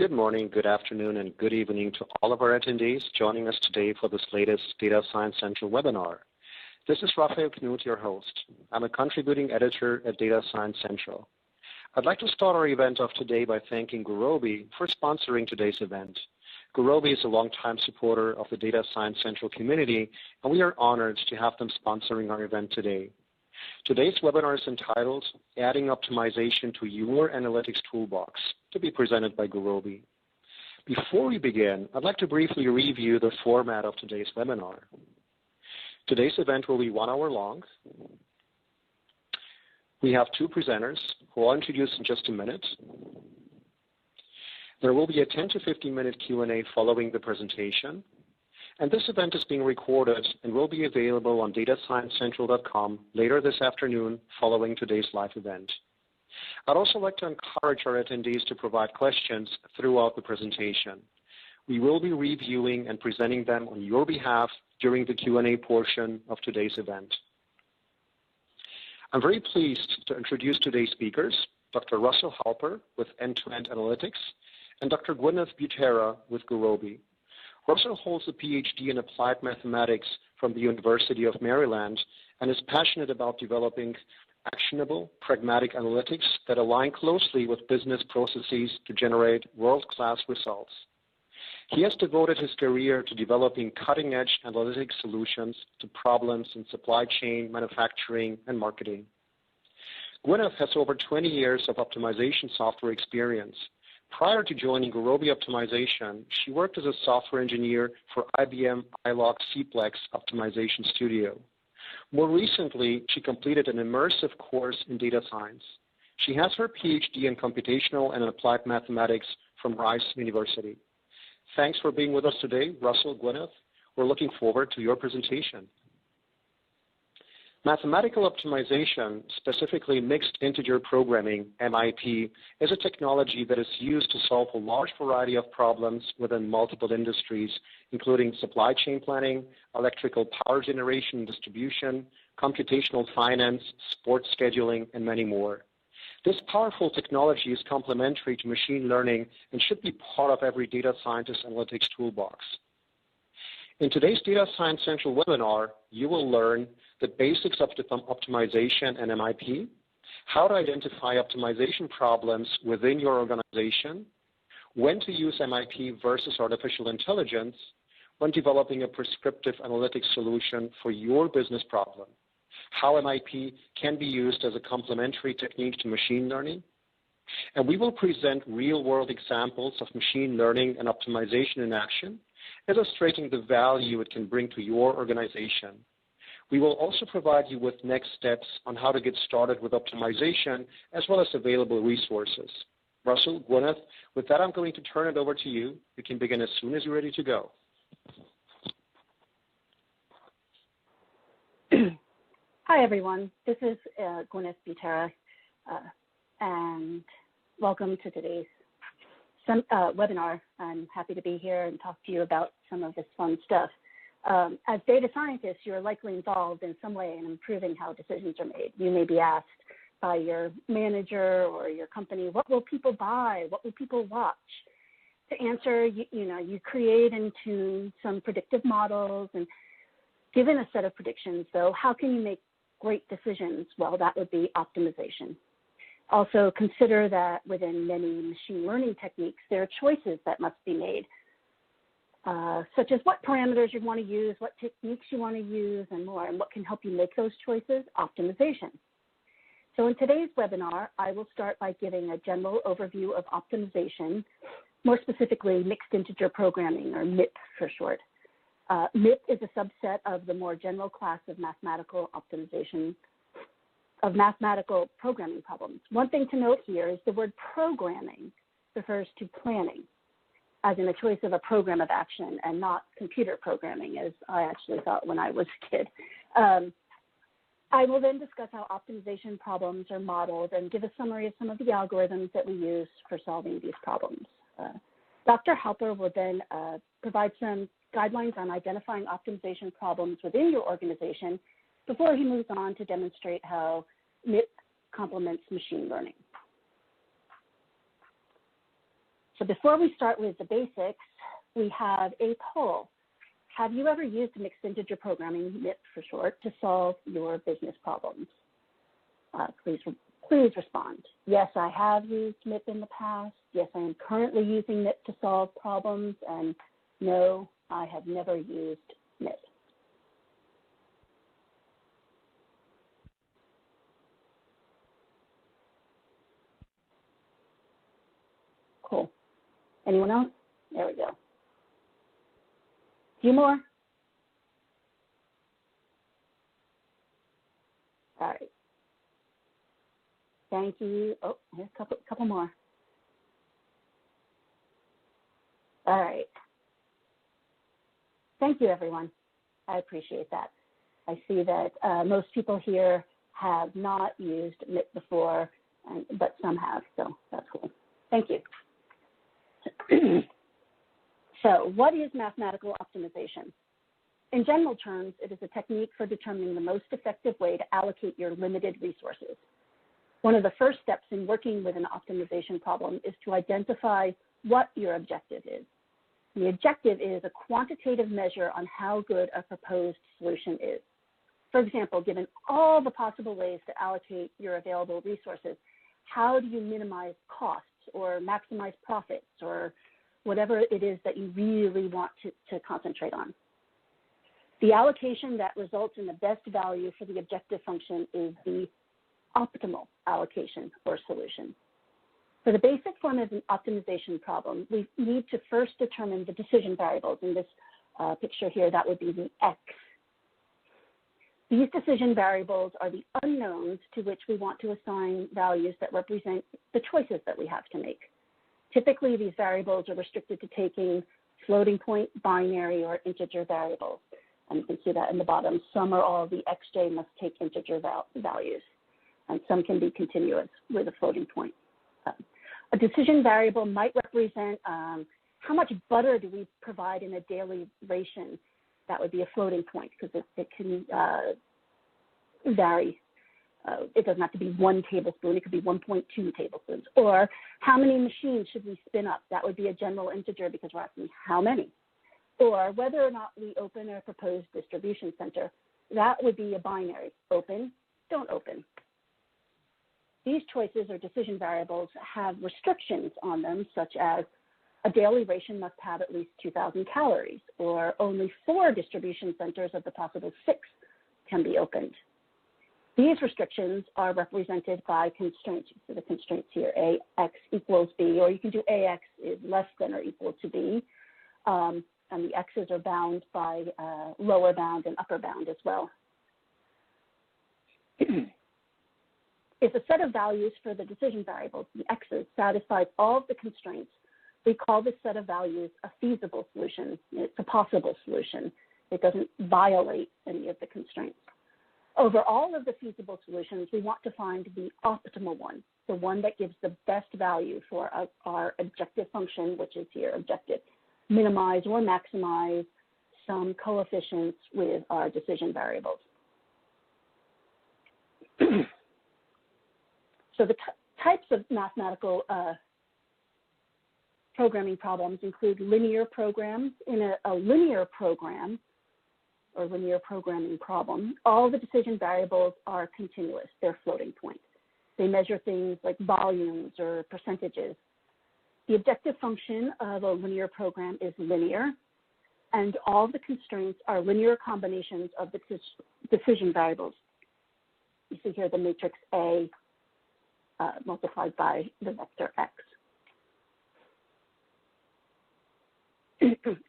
Good morning, good afternoon, and good evening to all of our attendees joining us today for this latest Data Science Central webinar. This is Raphael Knut, your host. I'm a contributing editor at Data Science Central. I'd like to start our event off today by thanking Gurobi for sponsoring today's event. Gurobi is a longtime supporter of the Data Science Central community, and we are honored to have them sponsoring our event today. Today's webinar is entitled Adding Optimization to Your Analytics Toolbox, to be presented by Gurobi. Before we begin, I'd like to briefly review the format of today's webinar. Today's event will be 1 hour long. We have 2 presenters who I'll introduce in just a minute. There will be a 10 to 15-minute Q&A following the presentation. And this event is being recorded and will be available on datasciencecentral.com later this afternoon following today's live event. I'd also like to encourage our attendees to provide questions throughout the presentation. We will be reviewing and presenting them on your behalf during the Q&A portion of today's event. I'm very pleased to introduce today's speakers, Dr. Russell Halper with End-to-End Analytics and Dr. Gwyneth Butera with Gurobi. Russell holds a PhD in applied mathematics from the University of Maryland and is passionate about developing actionable, pragmatic analytics that align closely with business processes to generate world-class results. He has devoted his career to developing cutting-edge analytics solutions to problems in supply chain, manufacturing, and marketing. Gwyneth has over 20 years of optimization software experience. Prior to joining Gurobi Optimization, she worked as a software engineer for IBM iLog Cplex Optimization Studio. More recently, she completed an immersive course in data science. She has her PhD in computational and applied mathematics from Rice University. Thanks for being with us today, Russell, Gwyneth. We're looking forward to your presentation. Mathematical optimization, specifically mixed integer programming, MIP, is a technology that is used to solve a large variety of problems within multiple industries, including supply chain planning, electrical power generation and distribution, computational finance, sports scheduling, and many more. This powerful technology is complementary to machine learning and should be part of every data scientist analytics toolbox. In today's Data Science Central webinar, you will learn the basics of optimization and MIP, how to identify optimization problems within your organization, when to use MIP versus artificial intelligence, when developing a prescriptive analytics solution for your business problem, how MIP can be used as a complementary technique to machine learning, and we will present real-world examples of machine learning and optimization in action, illustrating the value it can bring to your organization. We will also provide you with next steps on how to get started with optimization, as well as available resources. Russell, Gwyneth, with that, I'm going to turn it over to you. You can begin as soon as you're ready to go. Hi, everyone. This is Gwyneth Butera, and welcome to today's webinar. I'm happy to be here and talk to you about some of this fun stuff. As data scientists, you're likely involved in some way in improving how decisions are made. You may be asked by your manager or your company, what will people buy? What will people watch? To answer, you create and tune some predictive models, and given a set of predictions, though, how can you make great decisions? Well, that would be optimization. Also, consider that within many machine learning techniques, there are choices that must be made, such as what parameters you want to use, what techniques you want to use, and more. And what can help you make those choices? Optimization. So in today's webinar, I will start by giving a general overview of optimization, more specifically mixed integer programming, or MIP for short. MIP is a subset of the more general class of mathematical optimization, of mathematical programming problems. One thing to note here is the word programming refers to planning, as in a choice of a program of action, and not computer programming, as I actually thought when I was a kid. I will then discuss how optimization problems are modeled and give a summary of some of the algorithms that we use for solving these problems. Dr. Halper will then provide some guidelines on identifying optimization problems within your organization before he moves on to demonstrate how MIP complements machine learning. So before we start with the basics, we have a poll. Have you ever used mixed integer programming, MIP for short, to solve your business problems? Please respond. Yes, I have used MIP in the past. Yes, I am currently using MIP to solve problems. And no, I have never used MIP. Cool. Anyone else? There we go. A few more. All right. Thank you. Oh, here's a couple more. All right. Thank you, everyone. I appreciate that. I see that most people here have not used MIP before, but some have, so that's cool. Thank you. So what is mathematical optimization? In general terms, it is a technique for determining the most effective way to allocate your limited resources. One of the first steps in working with an optimization problem is to identify what your objective is. The objective is a quantitative measure on how good a proposed solution is. For example, given all the possible ways to allocate your available resources, how do you minimize costs or maximize profits or whatever it is that you really want to concentrate on? The allocation that results in the best value for the objective function is the optimal allocation or solution. For the basic form of an optimization problem, we need to first determine the decision variables. In this picture here, that would be the X. These decision variables are the unknowns to which we want to assign values that represent the choices that we have to make. Typically, these variables are restricted to taking floating point, binary, or integer variables. And you can see that in the bottom. Some or all of the xj must take integer values, and some can be continuous with a floating point. A decision variable might represent how much butter do we provide in a daily ration. That would be a floating point because it can vary. It doesn't have to be 1 tablespoon. It could be 1.2 tablespoons. Or how many machines should we spin up? That would be a general integer because we're asking how many. Or whether or not we open a proposed distribution center. That would be a binary. Open, don't open. These choices or decision variables have restrictions on them, such as a daily ration must have at least 2,000 calories, or only 4 distribution centers of the possible 6 can be opened. These restrictions are represented by constraints. So the constraints here, AX equals B, or you can do AX is less than or equal to B. And the X's are bound by lower bound and upper bound as well. If a set of values for the decision variables, the X's, satisfies all of the constraints, we call this set of values a feasible solution. It's a possible solution. It doesn't violate any of the constraints. Over all of the feasible solutions, we want to find the optimal one, the one that gives the best value for our objective function, which is here objective. Minimize or maximize some coefficients with our decision variables. So the types of mathematical programming problems include linear programs. In a linear program or linear programming problem, all the decision variables are continuous. They're floating point. They measure things like volumes or percentages. The objective function of a linear program is linear, and all the constraints are linear combinations of the decision variables. You see here the matrix A multiplied by the vector X.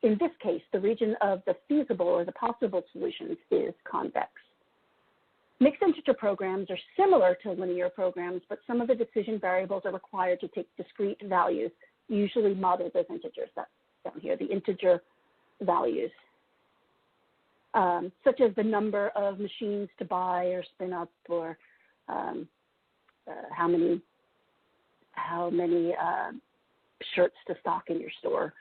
In this case, the region of the feasible or the possible solutions is convex. Mixed integer programs are similar to linear programs, but some of the decision variables are required to take discrete values, usually modeled as integers. That's down here, the integer values, such as the number of machines to buy or spin up, or how many shirts to stock in your store.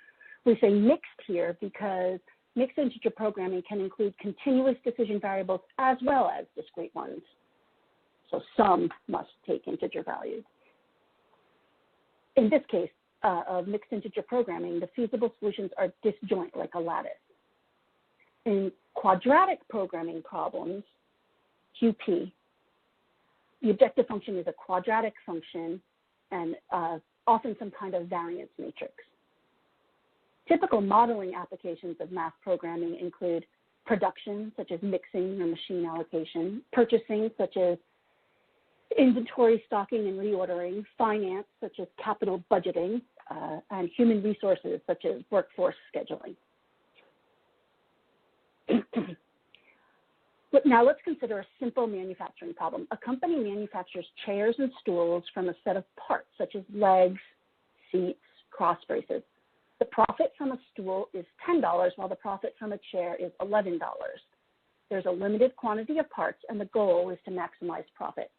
We say mixed here because mixed integer programming can include continuous decision variables as well as discrete ones. So some must take integer values. In this case, of mixed integer programming, the feasible solutions are disjoint like a lattice. In quadratic programming problems, QP, the objective function is a quadratic function and often some kind of variance matrix. Typical modeling applications of math programming include production, such as mixing or machine allocation, purchasing, such as inventory stocking and reordering, finance, such as capital budgeting, and human resources, such as workforce scheduling. But now let's consider a simple manufacturing problem. A company manufactures chairs and stools from a set of parts, such as legs, seats, cross braces. The profit from a stool is $10, while the profit from a chair is $11. There's a limited quantity of parts, and the goal is to maximize profit.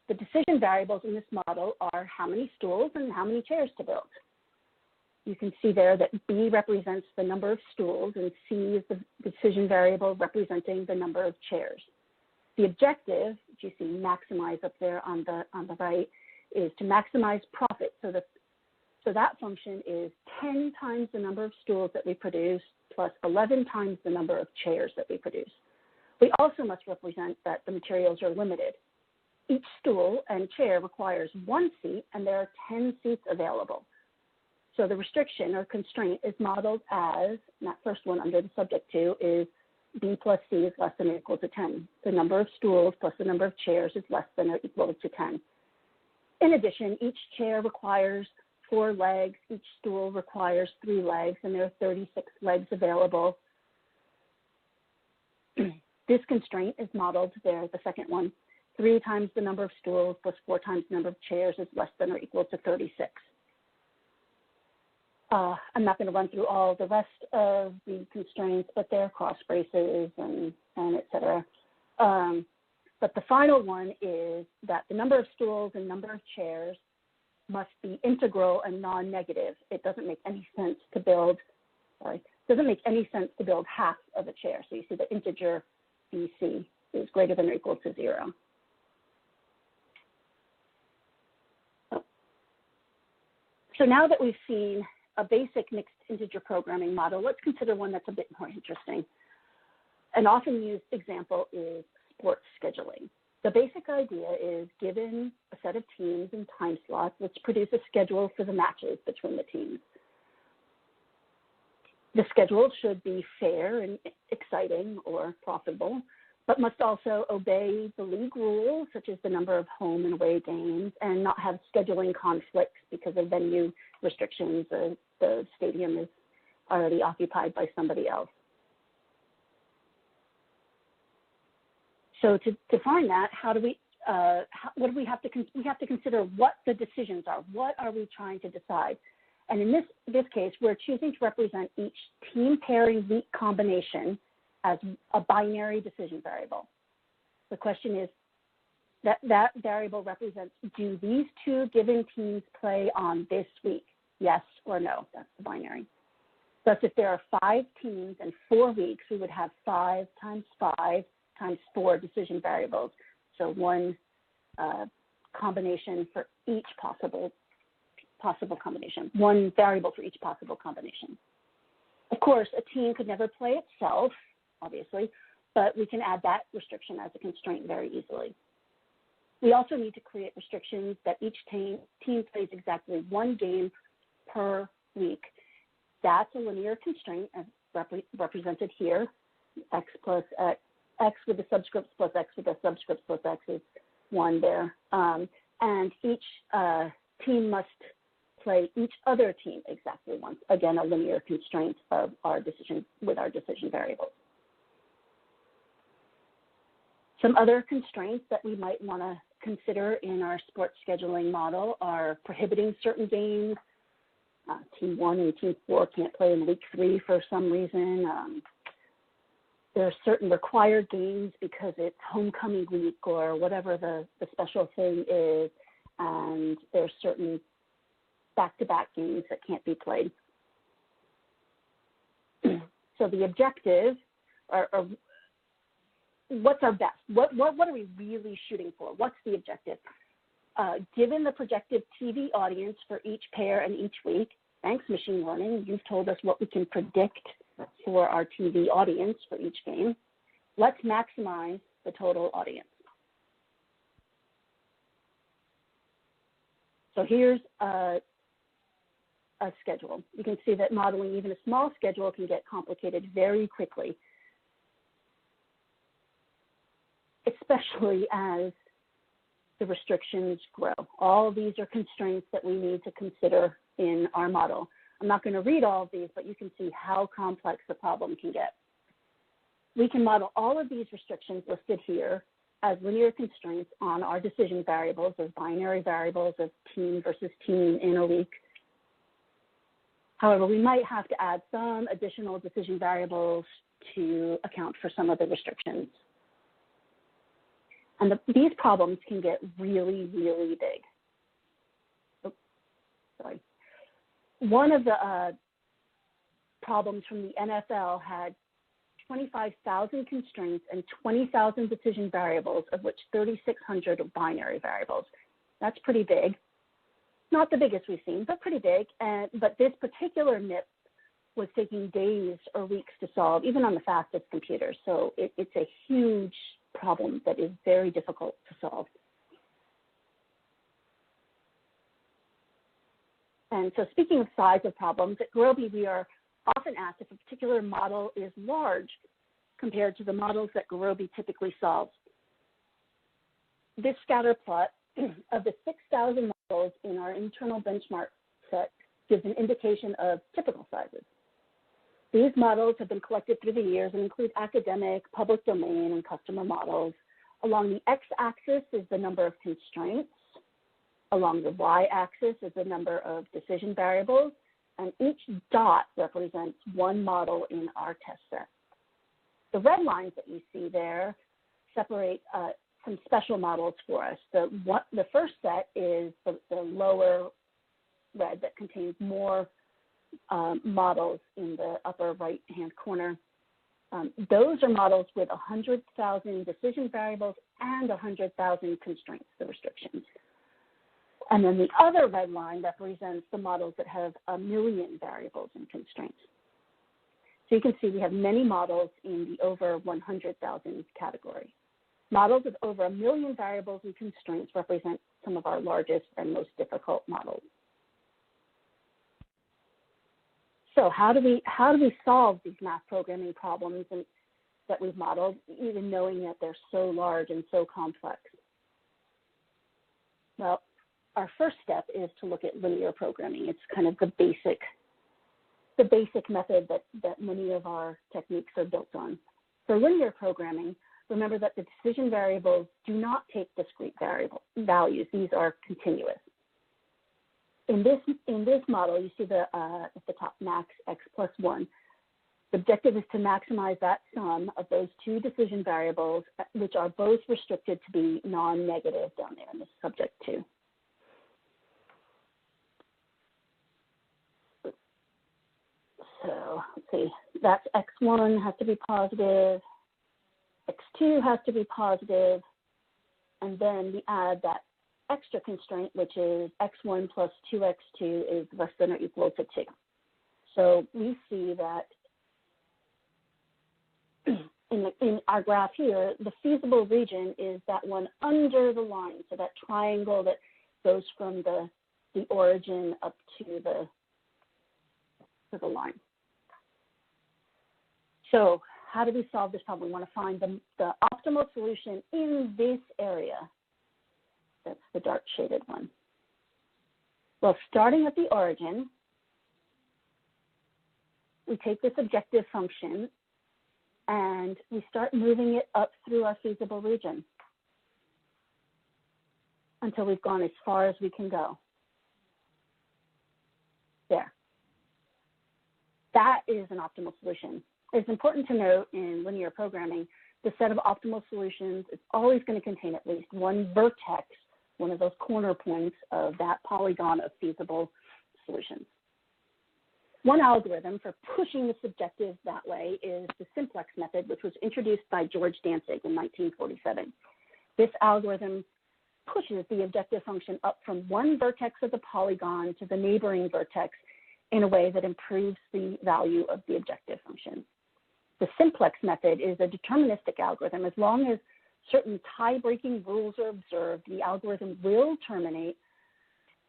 The decision variables in this model are how many stools and how many chairs to build. You can see there that B represents the number of stools, and C is the decision variable representing the number of chairs. The objective, which you see maximize up there on the right, is to maximize profit. So that function is 10 times the number of stools that we produce plus 11 times the number of chairs that we produce. We also must represent that the materials are limited. Each stool and chair requires 1 seat, and there are 10 seats available. So the restriction or constraint is modeled as, and that first one under the subject to is B plus C is less than or equal to 10. The number of stools plus the number of chairs is less than or equal to 10. In addition, each chair requires 4 legs, each stool requires 3 legs, and there are 36 legs available. This constraint is modeled there, the second one. 3 times the number of stools plus 4 times the number of chairs is less than or equal to 36. I'm not going to run through all the rest of the constraints, but there are cross braces and et cetera. But the final one is that the number of stools and number of chairs must be integral and non-negative. It doesn't make any sense to build, half of a chair. So you see the integer BC is greater than or equal to 0. So now that we've seen a basic mixed integer programming model, let's consider one that's a bit more interesting. An often used example is sports scheduling. The basic idea is given a set of teams and time slots, let's produce a schedule for the matches between the teams. The schedule should be fair and exciting or profitable, but must also obey the league rules, such as the number of home and away games, and not have scheduling conflicts because of venue restrictions. The stadium is already occupied by somebody else. So to define that, what do we have to consider what the decisions are. What are we trying to decide? And in this case, we're choosing to represent each team pairing weak combination as a binary decision variable. The question is that variable represents, do these 2 given teams play on this week? Yes or no, that's the binary. Thus, if there are 5 teams and 4 weeks, we would have 5 times 5 times 4 decision variables. So 1 combination for each possible combination, 1 variable for each possible combination. Of course, a team could never play itself, obviously, but we can add that restriction as a constraint very easily. We also need to create restrictions that each team plays exactly 1 game per week. That's a linear constraint as represented here, x plus x, x with the subscripts plus x with the subscripts plus x is 1 there. And each team must play each other team exactly once. Again, a linear constraint of our decision with our decision variables. Some other constraints that we might want to consider in our sports scheduling model are prohibiting certain games. Team 1 and Team 4 can't play in week 3 for some reason. There are certain required games because it's homecoming week or whatever the special thing is, and there's certain back-to-back games that can't be played. So the objective, or what's our best? What are we really shooting for? What's the objective? given the projected TV audience for each pair and each week, thanks machine learning, you've told us what we can predict for our TV audience for each game. Let's maximize the total audience. So here's a schedule. You can see that modeling even a small schedule can get complicated very quickly, especially as the restrictions grow. All of these are constraints that we need to consider in our model. I'm not going to read all of these, but you can see how complex the problem can get. We can model all of these restrictions listed here as linear constraints on our decision variables, as binary variables of team versus team in a week. However, we might have to add some additional decision variables to account for some of the restrictions. And these problems can get really, really big. Oops, sorry. One of the problems from the NFL had 25,000 constraints and 20,000 decision variables, of which 3,600 are binary variables. That's pretty big. Not the biggest we've seen, but pretty big. But this particular MIP was taking days or weeks to solve, even on the fastest computers. So it's a huge problem that is very difficult to solve. And so speaking of size of problems, at Gurobi we are often asked if a particular model is large compared to the models that Gurobi typically solves. This scatter plot of the 6,000 models in our internal benchmark set gives an indication of typical sizes. These models have been collected through the years and include academic, public domain, and customer models. Along the x-axis is the number of constraints. Along the y-axis is the number of decision variables, and each dot represents one model in our test set. The red lines that you see there separate some special models for us. The first set is the lower red that contains more models in the upper right-hand corner. Those are models with 100,000 decision variables and 100,000 constraints, the restrictions. And then the other red line represents the models that have 1 million variables and constraints. So you can see we have many models in the over 100,000 category. Models with over 1 million variables and constraints represent some of our largest and most difficult models. So how do we solve these math programming problems that we've modeled, even knowing that they're so large and so complex? Well, our first step is to look at linear programming. It's kind of the basic method that many of our techniques are built on. For linear programming, remember that the decision variables do not take discrete values. These are continuous. In this model, you see at the top max x plus 1. The objective is to maximize that sum of those two decision variables, which are both restricted to be non-negative down there in the subject 2. So let's see, that's x1 has to be positive, x2 has to be positive, and then we add that extra constraint, which is x1 plus 2x2 is less than or equal to 2. So we see that in our graph here, the feasible region is that one under the line, so that triangle that goes from the origin up to the line. So how do we solve this problem? We want to find the optimal solution in this area. That's the dark shaded one. Well, starting at the origin, we take this objective function and we start moving it up through our feasible region until we've gone as far as we can go. There. That is an optimal solution. It's important to note in linear programming, the set of optimal solutions is always going to contain at least one vertex, one of those corner points of that polygon of feasible solutions. One algorithm for pushing this objective that way is the simplex method, which was introduced by George Dantzig in 1947. This algorithm pushes the objective function up from one vertex of the polygon to the neighboring vertex in a way that improves the value of the objective function. The simplex method is a deterministic algorithm. As long as certain tie-breaking rules are observed, the algorithm will terminate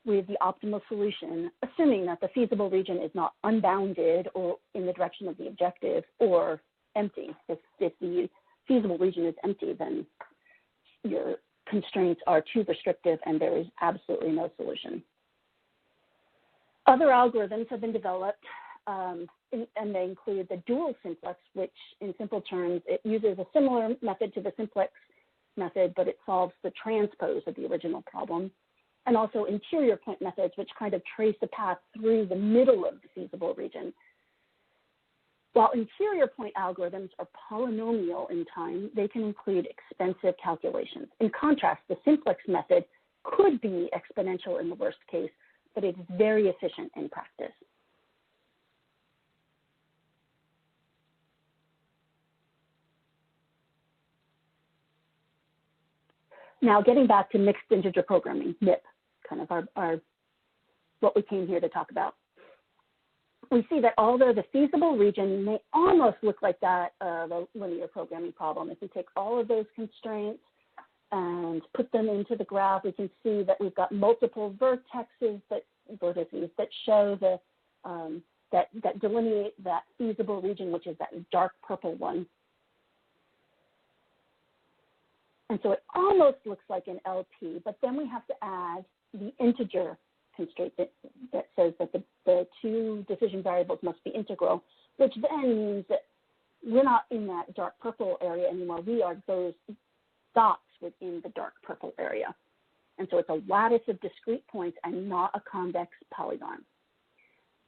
with the optimal solution, assuming that the feasible region is not unbounded or in the direction of the objective or empty. If the feasible region is empty, then your constraints are too restrictive and there is absolutely no solution. Other algorithms have been developed, and they include the dual simplex, which in simple terms, it uses a similar method to the simplex method, but it solves the transpose of the original problem. And also interior point methods, which kind of trace the path through the middle of the feasible region. While interior point algorithms are polynomial in time, they can include expensive calculations. In contrast, the simplex method could be exponential in the worst case, but it is very efficient in practice. Now, getting back to mixed integer programming, MIP, kind of our what we came here to talk about. We see that although the feasible region may almost look like that of a linear programming problem, if we take all of those constraints and put them into the graph, we can see that we've got multiple vertices that show the that delineate that feasible region, which is that dark purple one. And so it almost looks like an LP, but then we have to add the integer constraint that says that the two decision variables must be integral, which then means that we're not in that dark purple area anymore. We are those dots within the dark purple area. And so it's a lattice of discrete points and not a convex polygon.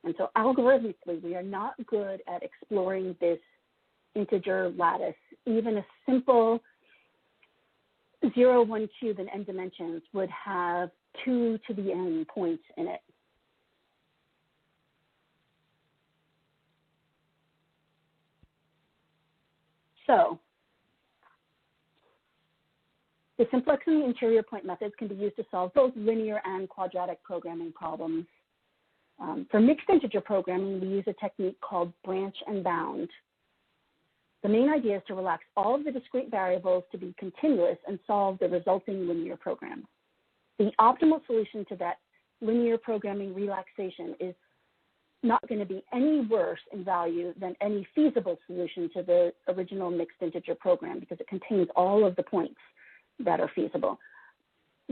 And so algorithmically, we are not good at exploring this integer lattice. Even a simple 0, 1 cube in n dimensions would have 2 to the n points in it. So the simplex and the interior point methods can be used to solve both linear and quadratic programming problems. For mixed integer programming, we use a technique called branch and bound. The main idea is to relax all of the discrete variables to be continuous and solve the resulting linear program. The optimal solution to that linear programming relaxation is not going to be any worse in value than any feasible solution to the original mixed integer program because it contains all of the points that are feasible.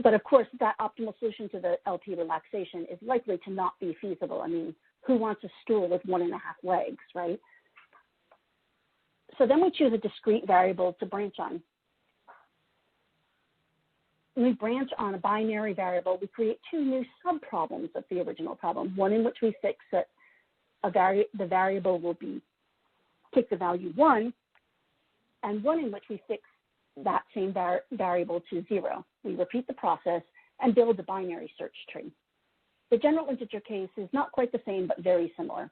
But of course, that optimal solution to the LP relaxation is likely to not be feasible. I mean, who wants a stool with 1.5 legs, right? So then we choose a discrete variable to branch on. When we branch on a binary variable, we create two new subproblems of the original problem, one in which we fix that the variable will take the value 1, and one in which we fix that same variable to 0. We repeat the process and build a binary search tree. The general integer case is not quite the same, but very similar.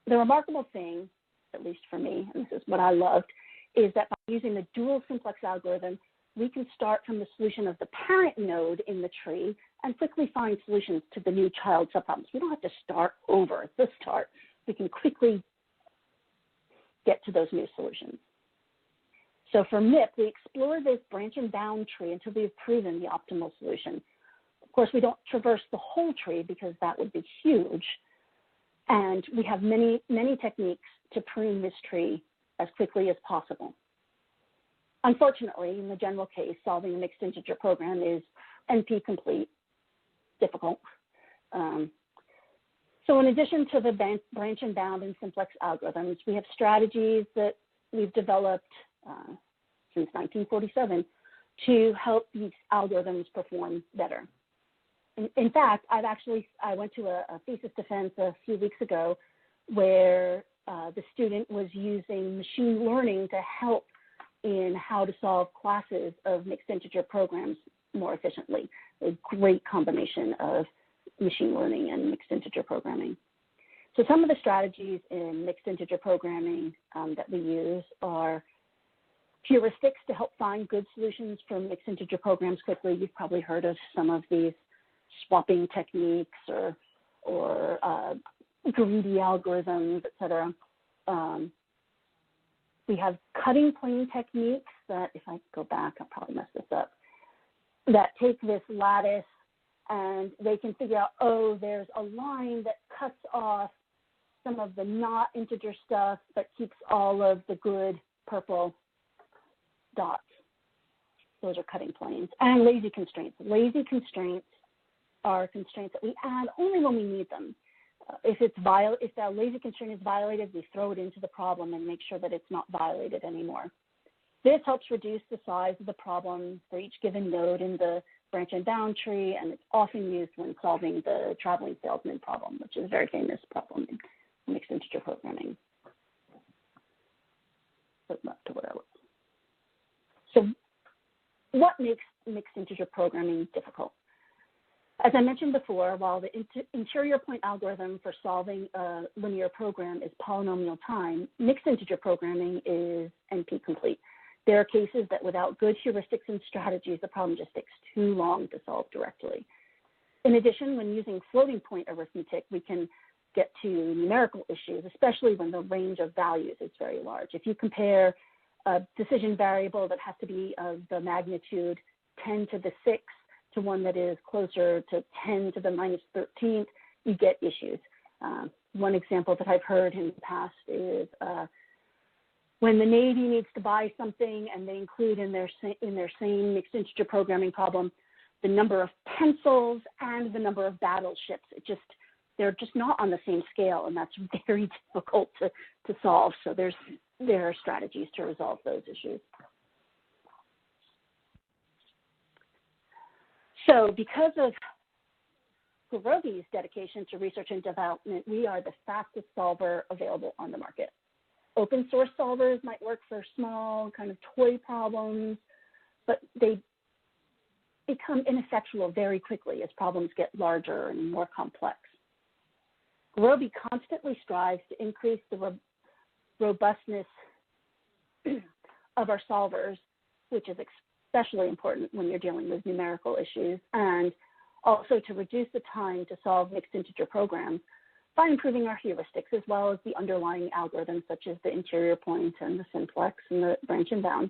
The remarkable thing, at least for me, and this is what I loved, is that by using the dual simplex algorithm, we can start from the solution of the parent node in the tree and quickly find solutions to the new child subproblems. We don't have to start over at the start. We can quickly get to those new solutions. So for MIP, we explore this branch and bound tree until we've proven the optimal solution. Of course, we don't traverse the whole tree because that would be huge. And we have many, many techniques to prune this tree as quickly as possible. Unfortunately, in the general case, solving a mixed integer program is NP-complete, difficult. So in addition to the branch and bound and simplex algorithms, we have strategies that we've developed since 1947 to help these algorithms perform better. In fact, I went to a thesis defense a few weeks ago where the student was using machine learning to help in how to solve classes of mixed integer programs more efficiently. A great combination of machine learning and mixed integer programming. So some of the strategies in mixed integer programming that we use are heuristics to help find good solutions for mixed integer programs quickly. You've probably heard of some of these swapping techniques or greedy algorithms, et cetera. We have cutting plane techniques that, if I go back, I'll probably mess this up, that take this lattice and they can figure out, oh, there's a line that cuts off some of the not integer stuff but keeps all of the good purple dots. Those are cutting planes. And lazy constraints. Lazy constraints are constraints that we add only when we need them. If that lazy constraint is violated, we throw it into the problem and make sure that it's not violated anymore. This helps reduce the size of the problem for each given node in the branch and bound tree, and it's often used when solving the traveling salesman problem, which is a very famous problem in mixed integer programming. So back to what I was. So what makes mixed integer programming difficult? As I mentioned before, while the interior point algorithm for solving a linear program is polynomial time, mixed integer programming is NP complete. There are cases that without good heuristics and strategies, the problem just takes too long to solve directly. In addition, when using floating point arithmetic, we can get to numerical issues, especially when the range of values is very large. If you compare a decision variable that has to be of the magnitude 10 to the 6th to one that is closer to 10 to the minus 13th, you get issues. One example that I've heard in the past is when the Navy needs to buy something and they include in their same mixed integer programming problem the number of pencils and the number of battleships. They're just not on the same scale, and that's very difficult to solve. So there are strategies to resolve those issues. So because of Gurobi's dedication to research and development, we are the fastest solver available on the market. Open source solvers might work for small kind of toy problems, but they become ineffectual very quickly as problems get larger and more complex. Gurobi constantly strives to increase the robustness of our solvers, which is especially important when you're dealing with numerical issues, and also to reduce the time to solve mixed integer programs by improving our heuristics as well as the underlying algorithms such as the interior point and the simplex and the branch and bound.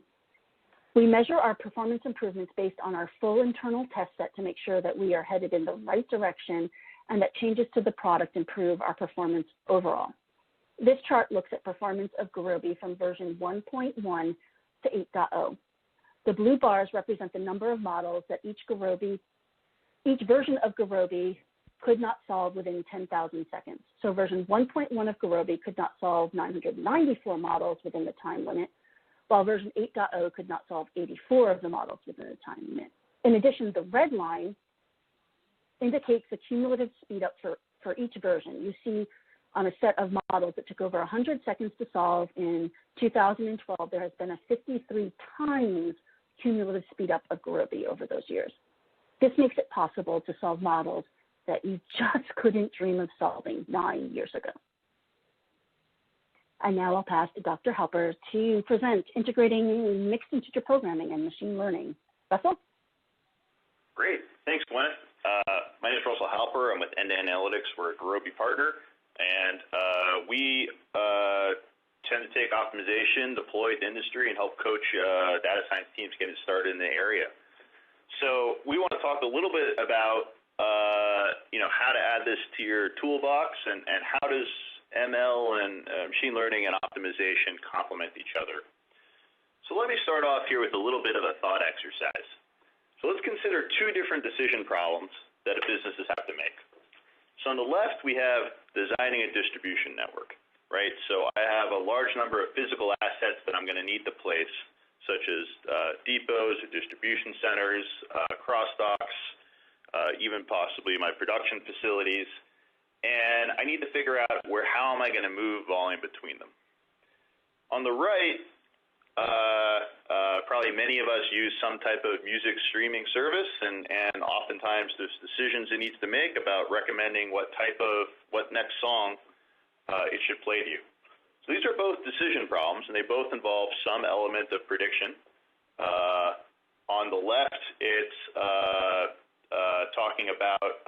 We measure our performance improvements based on our full internal test set to make sure that we are headed in the right direction and that changes to the product improve our performance overall. This chart looks at performance of Gurobi from version 1.1 to 8.0. The blue bars represent the number of models that each version of Gurobi could not solve within 10,000 seconds. So version 1.1 of Gurobi could not solve 994 models within the time limit, while version 8.0 could not solve 84 of the models within the time limit. In addition, the red line indicates the cumulative speed up for each version. You see on a set of models that took over 100 seconds to solve in 2012, there has been a 53 times cumulative speed up of Gurobi over those years. This makes it possible to solve models that you just couldn't dream of solving 9 years ago. And now I'll pass to Dr. Halper to present integrating mixed integer programming and machine learning. Russell? Great. Thanks, Gwen. My name is Russell Halper. I'm with End-to-End Analytics. We're a Gurobi partner, and we tend to take optimization, deploy it to industry, and help coach data science teams getting started in the area. So we want to talk a little bit about how to add this to your toolbox and how does ML and machine learning and optimization complement each other. So let me start off here with a little bit of a thought exercise. So let's consider two different decision problems that businesses have to make. So on the left, we have designing a distribution network, right? So I have a large number of physical assets that I'm going to need to place, such as depots or distribution centers, cross-docks, even possibly my production facilities. And I need to figure out how am I going to move volume between them. On the right, probably many of us use some type of music streaming service, and oftentimes there's decisions it needs to make about recommending what next song it should play to you. So these are both decision problems, and they both involve some element of prediction. On the left, it's talking about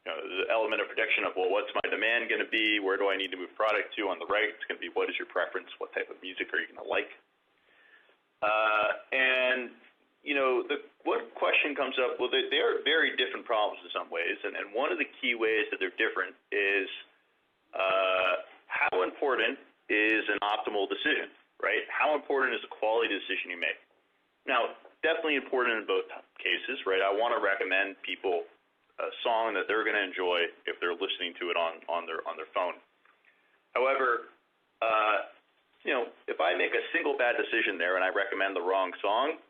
the element of prediction of, well, what's my demand going to be? Where do I need to move product to? On the right, it's going to be, what is your preference? What type of music are you going to like? And what question comes up? Well, they are very different problems in some ways, and one of the key ways that they're different is how important is an optimal decision, right? How important is the quality decision you make? Now, definitely important in both cases, right? I want to recommend people a song that they're going to enjoy if they're listening to it on their phone. However, if I make a single bad decision there and I recommend the wrong song,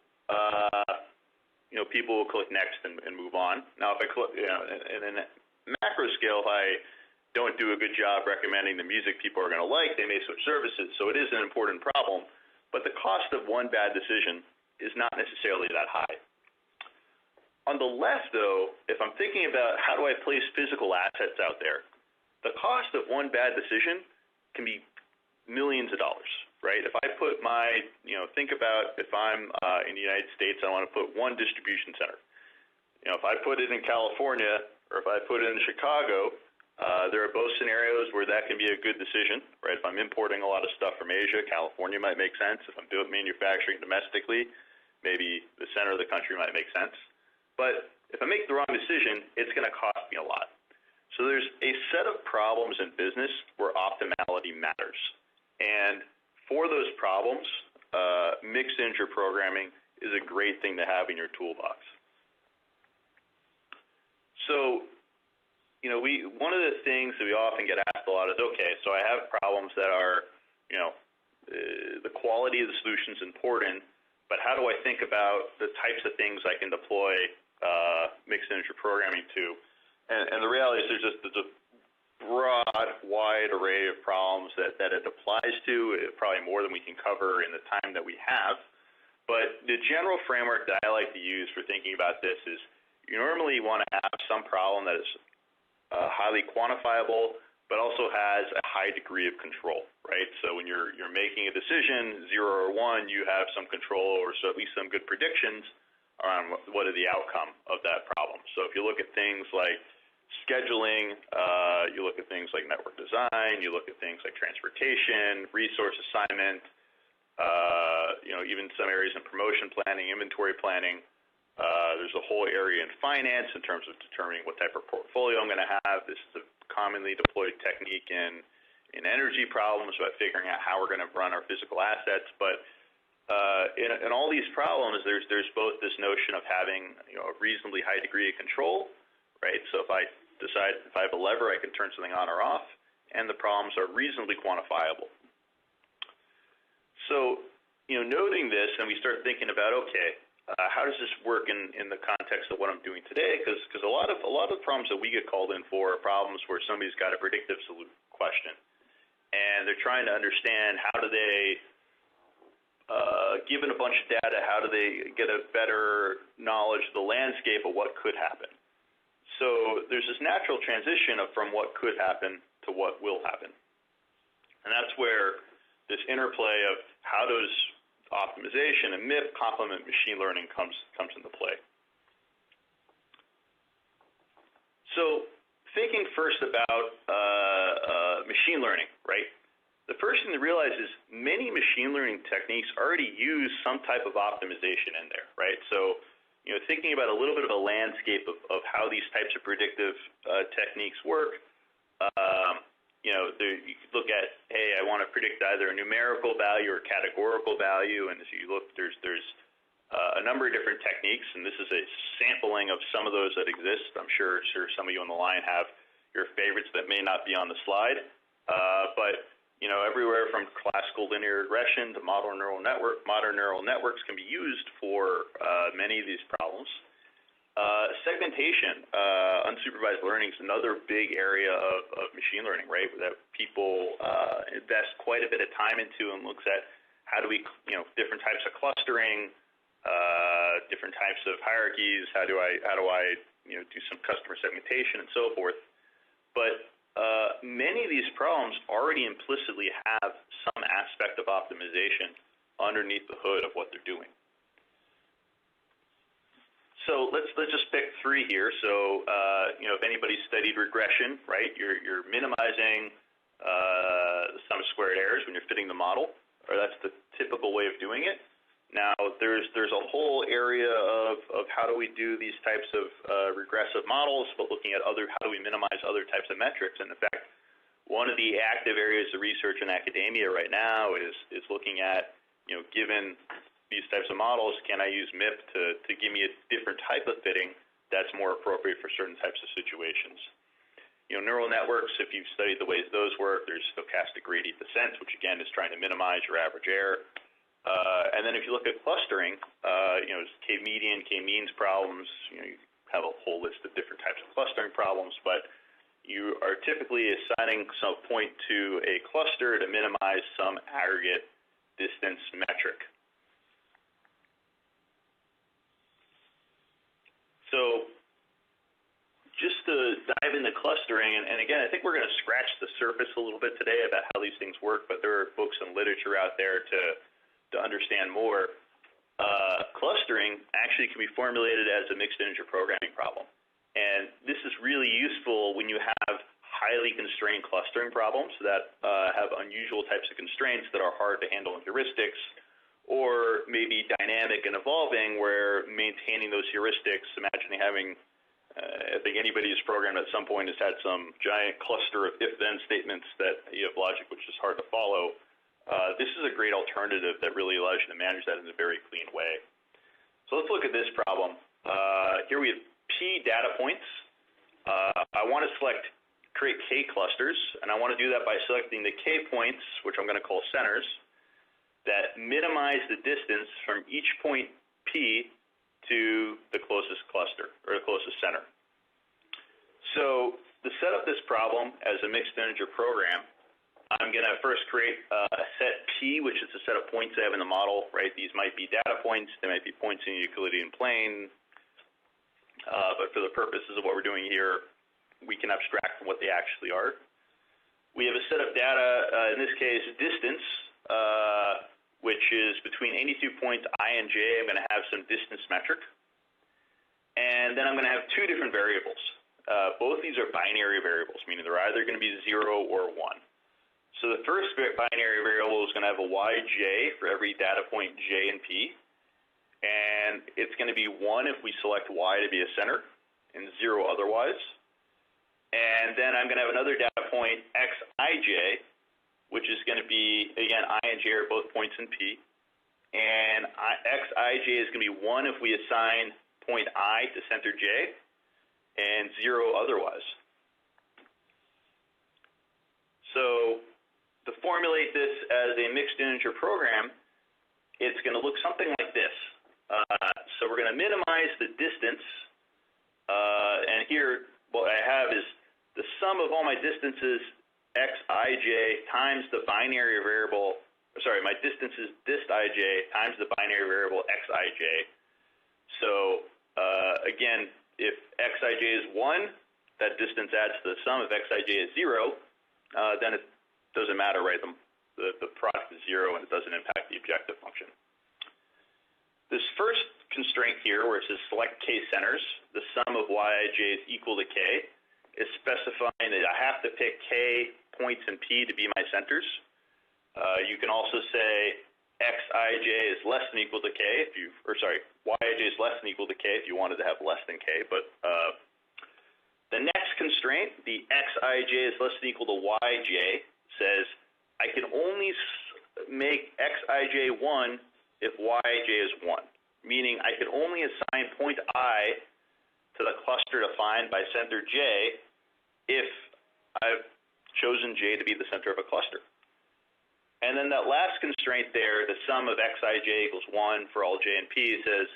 people will click next and move on. Now, if I click, in a macro scale, if I don't do a good job recommending the music people are going to like, they may switch services. So it is an important problem, but the cost of one bad decision is not necessarily that high. On the left, though, if I'm thinking about how do I place physical assets out there, the cost of one bad decision can be millions of dollars, right? If I put my, think about if I'm in the United States, I want to put one distribution center. If I put it in California or if I put it in Chicago, there are both scenarios where that can be a good decision, right? If I'm importing a lot of stuff from Asia, California might make sense. If I'm doing manufacturing domestically, maybe the center of the country might make sense. But if I make the wrong decision, it's going to cost me a lot. So there's a set of problems in business where optimality matters. And for those problems, mixed integer programming is a great thing to have in your toolbox. So, one of the things that we often get asked a lot is, okay, so I have problems that are, the quality of the solution is important, but how do I think about the types of things I can deploy mixed integer programming to? And the reality is there's a broad, wide array of problems that it applies to, probably more than we can cover in the time that we have. But the general framework that I like to use for thinking about this is you normally want to have some problem that is highly quantifiable, but also has a high degree of control, right? So when you're making a decision, 0 or 1, you have some control or so at least some good predictions around what are the outcome of that problem. So if you look at things like scheduling, you look at things like network design, you look at things like transportation, resource assignment, even some areas in promotion planning, inventory planning. There's a whole area in finance in terms of determining what type of portfolio I'm going to have. This is a commonly deployed technique in energy problems about figuring out how we're going to run our physical assets. But in all these problems, there's both this notion of having a reasonably high degree of control, right? So if I decide if I have a lever, I can turn something on or off, and the problems are reasonably quantifiable. So noting this, and we start thinking about, okay, how does this work in the context of what I'm doing today? Because a lot of problems that we get called in for are problems where somebody's got a predictive question, and they're trying to understand how do they, given a bunch of data, how do they get a better knowledge of the landscape of what could happen? So there's this natural transition from what could happen to what will happen, and that's where this interplay of how does optimization and MIP complement machine learning comes into play. So thinking first about machine learning, right? The first thing to realize is many machine learning techniques already use some type of optimization in there, right? So thinking about a little bit of a landscape of how these types of predictive techniques work, you could look at, hey, I want to predict either a numerical value or categorical value, and as you look, there's a number of different techniques, and this is a sampling of some of those that exist. I'm sure some of you on the line have your favorites that may not be on the slide, but everywhere from classical linear regression to modern neural networks can be used for many of these problems. Segmentation, unsupervised learning is another big area of machine learning, right? That people invest quite a bit of time into and looks at how do we, different types of clustering, different types of hierarchies. How do I do some customer segmentation and so forth. But many of these problems already implicitly have some aspect of optimization underneath the hood of what they're doing. So let's just pick three here. So if anybody's studied regression, right, you're minimizing the sum of squared errors when you're fitting the model, or that's the typical way of doing it. Now, there's a whole area of how do we do these types of regressive models, but looking at how do we minimize other types of metrics. And in fact, one of the active areas of research in academia right now is looking at, given these types of models, can I use MIP to give me a different type of fitting that's more appropriate for certain types of situations. Neural networks, if you've studied the ways those work, there's stochastic gradient descent, which again is trying to minimize your average error. And then if you look at clustering, K-median, K-means problems, you have a whole list of different types of clustering problems, but you are typically assigning some point to a cluster to minimize some aggregate distance metric. So just to dive into clustering, and again, I think we're going to scratch the surface a little bit today about how these things work, but there are books and literature out there to understand more. Clustering actually can be formulated as a mixed integer programming problem. And this is really useful when you have highly constrained clustering problems that have unusual types of constraints that are hard to handle in heuristics, or maybe dynamic and evolving where maintaining those heuristics, imagining having, I think anybody who's programmed at some point has had some giant cluster of if-then statements that you have logic which is hard to follow. This is a great alternative that really allows you to manage that in a very clean way. So let's look at this problem. Here we have P data points. I want to create K clusters, and I want to do that by selecting the K points, which I'm going to call centers, that minimize the distance from each point P to the closest cluster, or the closest center. So to set up this problem as a mixed integer program, I'm going to first create a set P, which is a set of points I have in the model, right? These might be data points. They might be points in the Euclidean plane. But for the purposes of what we're doing here, we can abstract from what they actually are. We have a set of data, in this case, distance, which is between any 2 points I and J. I'm going to have some distance metric. And then I'm going to have two different variables. Both these are binary variables, meaning they're either going to be 0 or 1. So the first binary variable is going to have a yj for every data point j and p. And it's going to be 1 if we select y to be a center, and 0 otherwise. And then I'm going to have another data point xij, which is going to be, again, I and j are both points in P. And xij is going to be 1 if we assign point I to center j, and 0 otherwise. So to formulate this as a mixed integer program, it's going to look something like this. So we're going to minimize the distance, and here what I have is the sum of all my distances xij times the binary variable, my distance is distij times the binary variable xij. So again, if xij is 1, that distance adds to the sum. If xij is 0, then it doesn't matter, right? The product is 0 and it doesn't impact the objective function. This first constraint here, where it says select K centers, the sum of yij is equal to K, is specifying that I have to pick K points in P to be my centers. You can also say xij is less than equal to K yij is less than equal to K if you wanted to have less than K. But the next constraint, the xij is less than equal to yj, says I can only make xij 1 if yij is 1, meaning I can only assign point I to the cluster defined by center j if I've chosen j to be the center of a cluster. And then that last constraint there, the sum of xij equals 1 for all j and p, says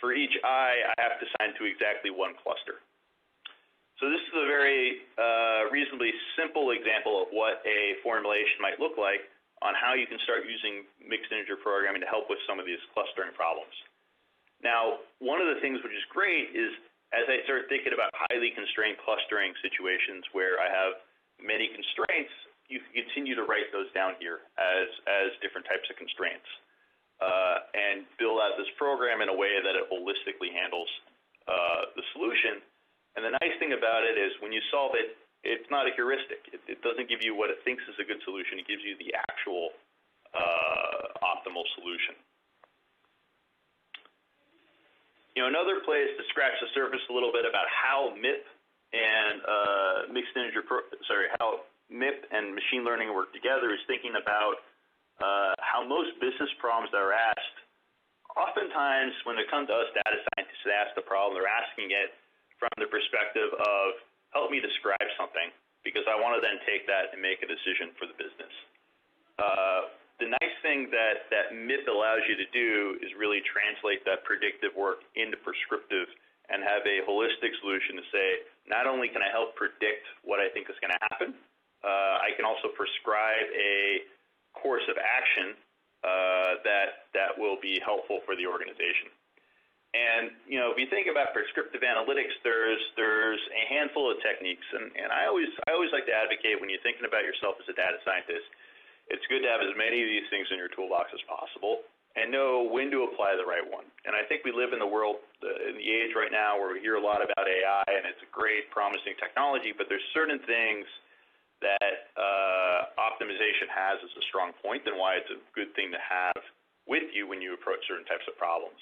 for each I have to assign to exactly one cluster. So this is a very reasonably simple example of what a formulation might look like on how you can start using mixed integer programming to help with some of these clustering problems. Now, one of the things which is great is as I start thinking about highly constrained clustering situations where I have many constraints, you can continue to write those down here as different types of constraints and build out this program in a way that it holistically handles the solution. And the nice thing about it is when you solve it, it's not a heuristic. It doesn't give you what it thinks is a good solution. It gives you the actual optimal solution. You know, another place to scratch the surface a little bit about how MIP and how MIP and machine learning work together is thinking about how most business problems that are asked, oftentimes when it comes to us data scientists that ask the problem, they're asking it from the perspective of, help me describe something, because I want to then take that and make a decision for the business. The nice thing that MIP allows you to do is really translate that predictive work into prescriptive and have a holistic solution to say, not only can I help predict what I think is going to happen, I can also prescribe a course of action that will be helpful for the organization. And, you know, if you think about prescriptive analytics, there's a handful of techniques, and I always like to advocate when you're thinking about yourself as a data scientist, it's good to have as many of these things in your toolbox as possible and know when to apply the right one. And I think we live in the world, in the age right now where we hear a lot about AI, and it's a great, promising technology, but there's certain things that optimization has as a strong point and why it's a good thing to have with you when you approach certain types of problems.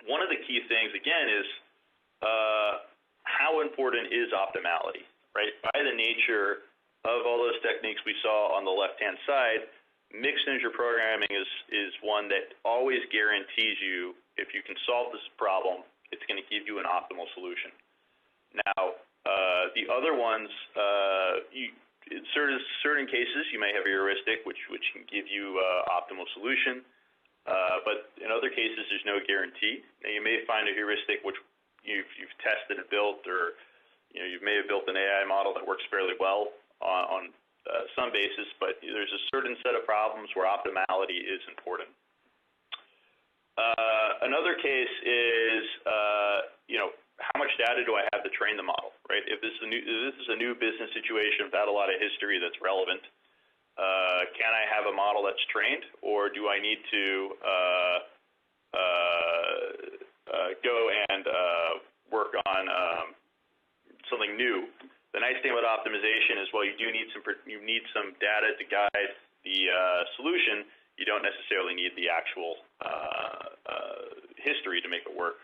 One of the key things, again, is how important is optimality, right? By the nature of all those techniques we saw on the left-hand side, mixed integer programming is one that always guarantees you, if you can solve this problem, it's going to give you an optimal solution. Now, the other ones, in certain cases, you may have a heuristic which can give you optimal solution. But in other cases, there's no guarantee. Now, you may find a heuristic which you've tested and built, or you may have built an AI model that works fairly well on some basis, but there's a certain set of problems where optimality is important. Another case is, how much data do I have to train the model, right? If this is a new business situation without a lot of history that's relevant, can I have a model that's trained, or do I need to go and work on something new? The nice thing about optimization is, while you need some data to guide the solution, you don't necessarily need the actual history to make it work.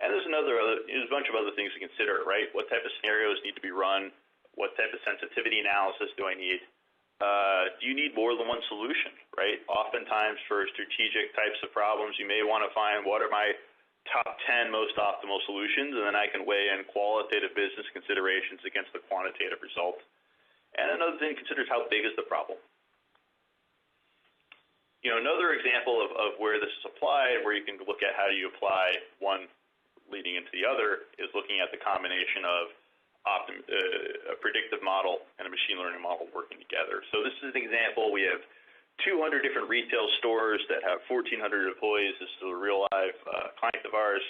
And there's a bunch of other things to consider, right? What type of scenarios need to be run? What type of sensitivity analysis do I need? Do you need more than one solution, right? Oftentimes for strategic types of problems, you may want to find what are my top 10 most optimal solutions, and then I can weigh in qualitative business considerations against the quantitative result. And another thing to consider is how big is the problem. Another example of where this is applied, where you can look at how do you apply one leading into the other, is looking at the combination of a predictive model and a machine learning model working together. So this is an example. We have 200 different retail stores that have 1,400 employees. This is a real live client of ours.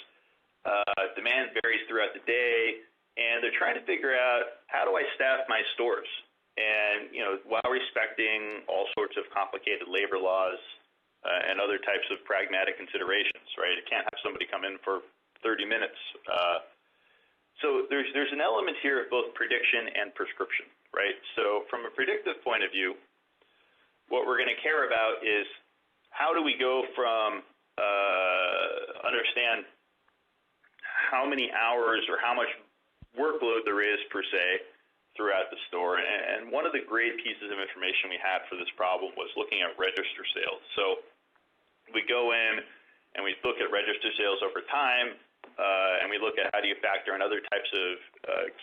Demand varies throughout the day, and they're trying to figure out, how do I staff my stores? And while respecting all sorts of complicated labor laws and other types of pragmatic considerations, right? It can't have somebody come in for 30 minutes. So there's an element here of both prediction and prescription, right? So from a predictive point of view, what we're going to care about is, how do we go from understand how many hours or how much workload there is per se throughout the store. And one of the great pieces of information we had for this problem was looking at register sales. So we go in and we look at register sales over time, and we look at how do you factor in other types of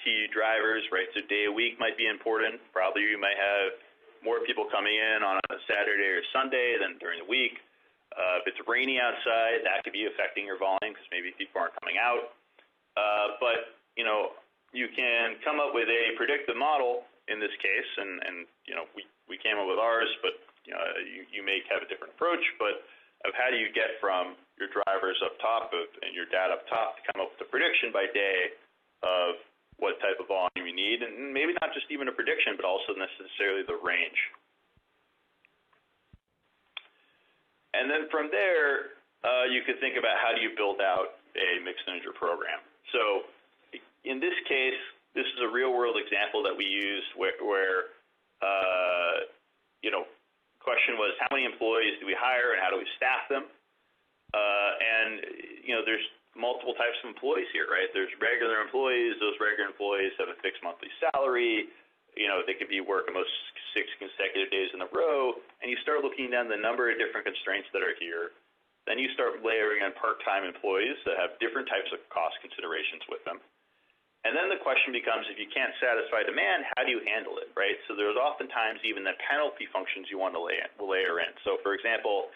key drivers, right? So day of week might be important. Probably you might have more people coming in on a Saturday or Sunday than during the week. If it's rainy outside, that could be affecting your volume because maybe people aren't coming out. But you can come up with a predictive model in this case, and we came up with ours, but you may have a different approach. But of how do you get from your drivers up top and your data up top to come up with a prediction by day of what type of volume you need, and maybe not just even a prediction, but also necessarily the range. And then from there, you could think about how do you build out a mixed integer program. So in this case, this is a real-world example that we used where question was how many employees do we hire and how do we staff them? There's multiple types of employees here, right? There's regular employees. Those regular employees have a fixed monthly salary. They could be working most 6 consecutive days in a row, and you start looking down the number of different constraints that are here. Then you start layering on part-time employees that have different types of cost considerations with them. And then the question becomes, if you can't satisfy demand, how do you handle it, right? So there's oftentimes even the penalty functions you want to layer in. So for example,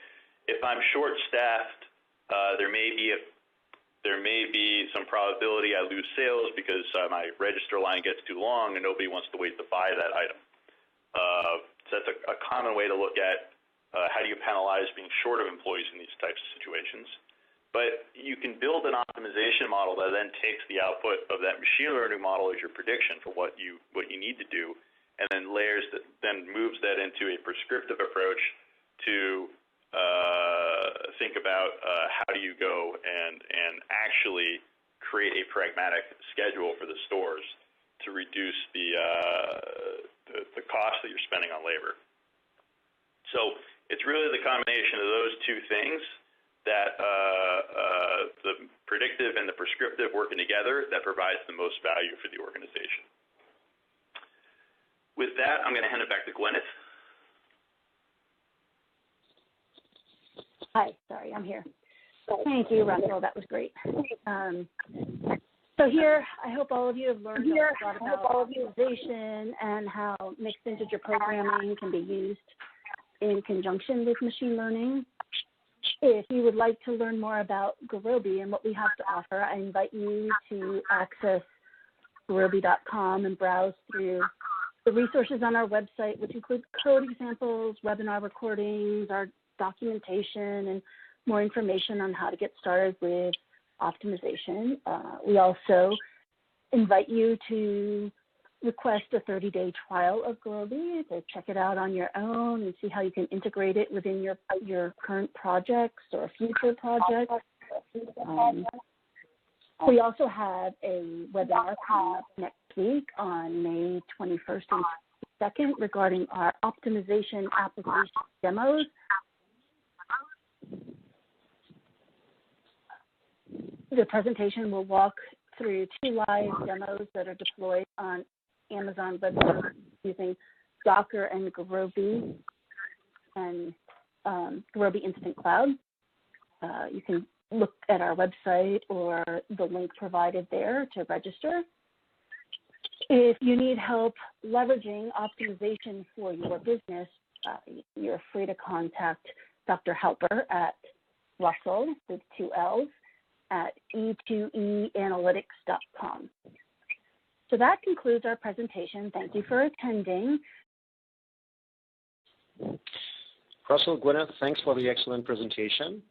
if I'm short-staffed, there may be some probability I lose sales because my register line gets too long and nobody wants to wait to buy that item. So that's a common way to look at how do you penalize being short of employees in these types of situations. But you can build an optimization model that then takes the output of that machine learning model as your prediction for what you need to do, and then moves that into a prescriptive approach to think about how do you go and actually create a pragmatic schedule for the stores to reduce the cost that you're spending on labor. So it's really the combination of those two things that the predictive and the prescriptive working together that provides the most value for the organization. With that, I'm going to hand it back to Gwyneth. Hi, sorry, I'm here. Thank you, Russell. That was great. So here, I hope all of you have learned a lot about optimization and how mixed integer programming can be used in conjunction with machine learning. If you would like to learn more about Gurobi and what we have to offer, I invite you to access Gurobi.com and browse through the resources on our website, which include code examples, webinar recordings, our documentation, and more information on how to get started with optimization. We also invite you to request a 30-day trial of Gurobi to check it out on your own and see how you can integrate it within your current projects or future projects. We also have a webinar coming up next week on May 21st and 22nd regarding our optimization application demos. The presentation will walk through 2 live demos that are deployed on Amazon Web Services using Docker and Gurobi Instant Cloud. You can look at our website or the link provided there to register. If you need help leveraging optimization for your business, you're free to contact Dr. Halper at Russell with 2 L's at e2eanalytics.com. So that concludes our presentation. Thank you for attending. Russell, Gwyneth, thanks for the excellent presentation.